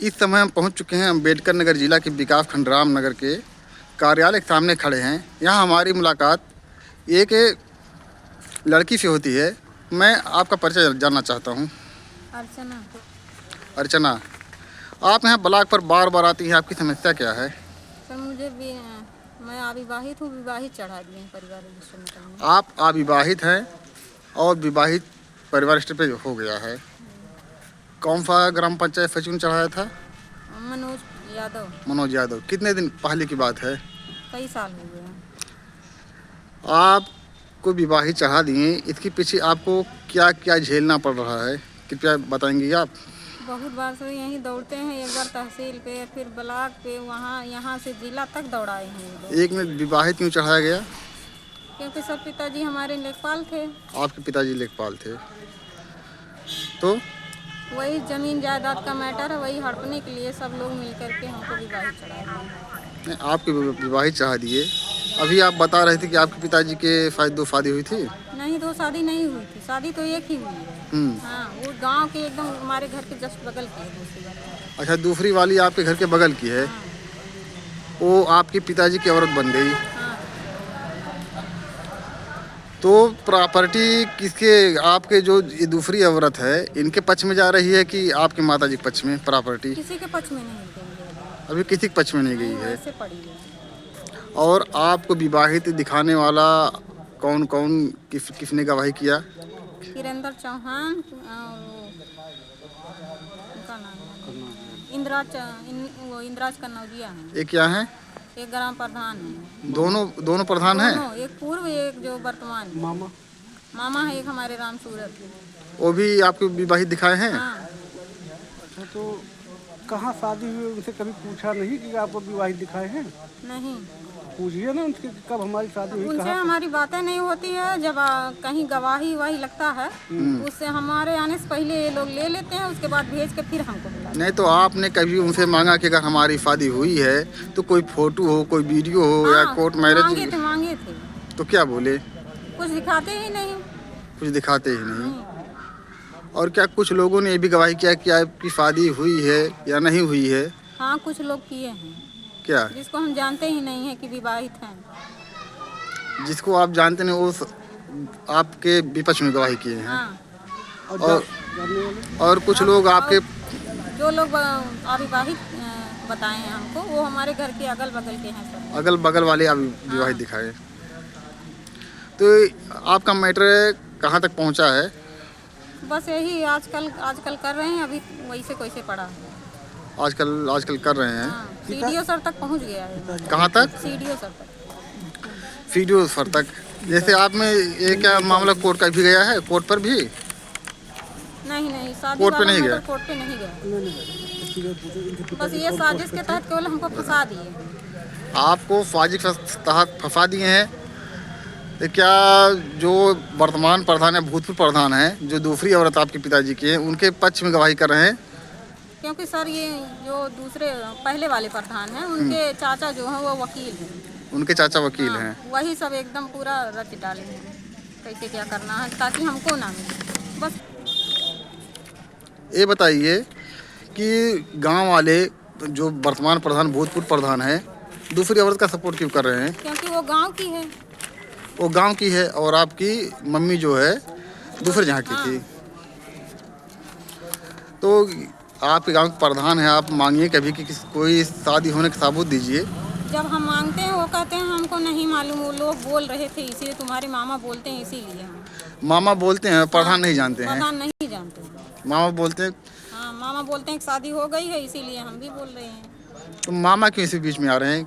इस समय हम पहुंच चुके हैं अम्बेडकर नगर जिला के विकास खंड रामनगर के कार्यालय के सामने खड़े हैं। यहाँ हमारी मुलाकात एक लड़की से होती है। मैं आपका परिचय जानना चाहता हूँ। अर्चना। अर्चना, आप यहाँ ब्लॉक पर बार बार आती हैं, आपकी समस्या क्या है? सर मुझे भी मैं अविवाहित हूँ, विवाहित चढ़ा दिए हैं परिवार रजिस्टर में करने। आप अविवाहित हैं और विवाहित परिवार रजिस्टर पे हो गया है। कौन सा ग्राम पंचायत सचिव चढ़ाया था? मनोज यादव। मनोज यादव। कितने दिन पहले की बात है? कई साल हो गए हैं। आपको विवाहित चढ़ा दिए, इसके पीछे आपको क्या क्या झेलना पड़ रहा है, कृपया बताएंगी आप? बहुत बार से यहीं दौड़ते हैं, एक बार तहसील पे, फिर ब्लॉक पे, वहाँ यहाँ से जिला तक दौड़ाए हैं ये लोग। एक मिनट, विवाहित क्यों चढ़ाया गया? क्योंकि सब पिताजी हमारे लेखपाल थे। आपके पिताजी लेखपाल थे, तो वही जमीन जायदाद का मैटर है, वही हड़पने के लिए सब लोग मिल करके हमको विवाहित चढ़ाए हैं। आपके विवाहित चढ़ा दिए। अभी आप बता रहे थे कि आपके पिताजी के शायद 2 शादी हुई थी। नहीं, 2 शादी नहीं हुई थी, शादी तो एक ही हुई है। हाँ, वो गांव के एकदम हमारे घर के जस्ट बगल की है दूसरी बात। अच्छा, दूसरी वाली आपके घर के बगल की है। हाँ। वो आपके पिताजी की औरत बन गई। हाँ। तो प्रॉपर्टी किसके, आपके जो ये दूसरी औरत है, इनके पक्ष में जा रही है कि आपके माताजी के पक्ष में प्रॉपर्टी? किसी के पक्ष में नहीं गई, अभी किसी के पक्ष में नहीं गई है। ऐसे पड़ी है। और आपको विवाहित दिखाने वाला कौन कौन, किसने गवाही किया? किरेंद्र चौहान और उनका नाम है इंदिराज कन्नौजिया है। ये क्या है? एक ग्राम प्रधान है। दोनों प्रधान हैं? एक पूर्व, एक जो वर्तमान। मामा है एक हमारे राम सूरत। वो भी आपको विवाहित दिखाए हैं? हाँ। अच्छा, तो कहाँ शादी हुई, उनसे कभी पूछा नहीं कि आपको विवाहित दिखाए हैं? नहीं, पूछिए ना उनसे कब हमारी शादी हुई, उनसे हमारी बातें नहीं होती है। जब कहीं गवाही वाही लगता है, उससे हमारे आने से पहले ये लोग ले लेते हैं, उसके बाद भेज के फिर हमको बुलाते हैं। नहीं तो आपने कभी उनसे मांगा कि अगर हमारी शादी हुई है तो कोई फोटो हो, कोई वीडियो हो, या कोर्ट मैरिज? मांगे थे। तो क्या बोले? कुछ दिखाते ही नहीं। कुछ दिखाते ही नहीं। और क्या कुछ लोगों ने ये भी गवाही किया कि आपकी शादी हुई है या नहीं हुई है? हाँ, कुछ लोग किए हैं। क्या? जिसको हम जानते ही नहीं है कि विवाहित हैं। जिसको आप जानते नहीं, वो आपके विपक्ष में गवाही किए हैं। हाँ। और कुछ लोग आपके, जो लोग अविवाहित बताए हैं हमको, वो हमारे घर के अगल बगल के हैं सब। अगल बगल वाले आप विवाहित दिखाए। तो आपका मैटर कहाँ तक पहुँचा है? बस यही आजकल कर रहे हैं, अभी वैसे कैसे पड़ा है। आजकल कर रहे हैं। हाँ, सीडीओ सर तक पहुंच गया है। कहाँ तक? सीडीओ सर तक। सीडीओ सर तक। जैसे आप में ये क्या मामला कोर्ट का भी गया है? कोर्ट पर भी? नहीं, शादी कोर्ट पे नहीं गया? कोर्ट पे नहीं गया। बस ये साजिश के तहत केवल हमको फंसा दिए। आपको साजिश के तहत फंसा दिए हैं। तो क्या जो वर्तमान प्रधान है, भूतपूर्व प्रधान है, जो दूसरी औरत आपके पिताजी की है, उनके पक्ष में गवाही कर रहे हैं? क्योंकि सर ये जो दूसरे पहले वाले प्रधान हैं, उनके चाचा जो हैं वो वकील हैं। उनके चाचा वकील हैं। वही सब एकदम पूरा रच डाले हैं, कैसे क्या करना है ताकि हमको ना मिले। बस ये बताइए कि गांव वाले जो वर्तमान प्रधान, भूतपूर्व प्रधान है, दूसरी औरत का सपोर्ट क्यों कर रहे हैं? क्योंकि वो गांव की है। वो गांव की है और आपकी मम्मी जो है दूसरे जहाँ की थी। तो आपके गांव के प्रधान है, आप मांगिए कभी कि कोई शादी होने का सबूत दीजिए। जब हम मांगते हैं वो कहते हैं हमको नहीं मालूम, वो लोग बोल रहे थे इसलिए, तुम्हारे मामा बोलते हैं इसीलिए। हम मामा बोलते हैं, प्रधान नहीं जानते हैं? प्रधान नहीं जानते। मामा बोलते हैं। हाँ, मामा बोलते हैं कि शादी हो गई है, इसीलिए हम भी बोल रहे हैं। तो मामा क्यों इसी बीच में आ रहे हैं?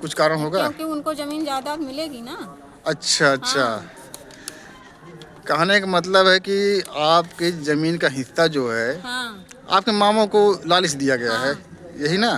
कुछ कारण होगा? क्योंकि उनको जमीन जायदाद मिलेगी ना। अच्छा। कहने का मतलब है कि आपकी जमीन का हिस्सा जो है, हाँ। आपके मामों को लालच दिया गया है, यही ना?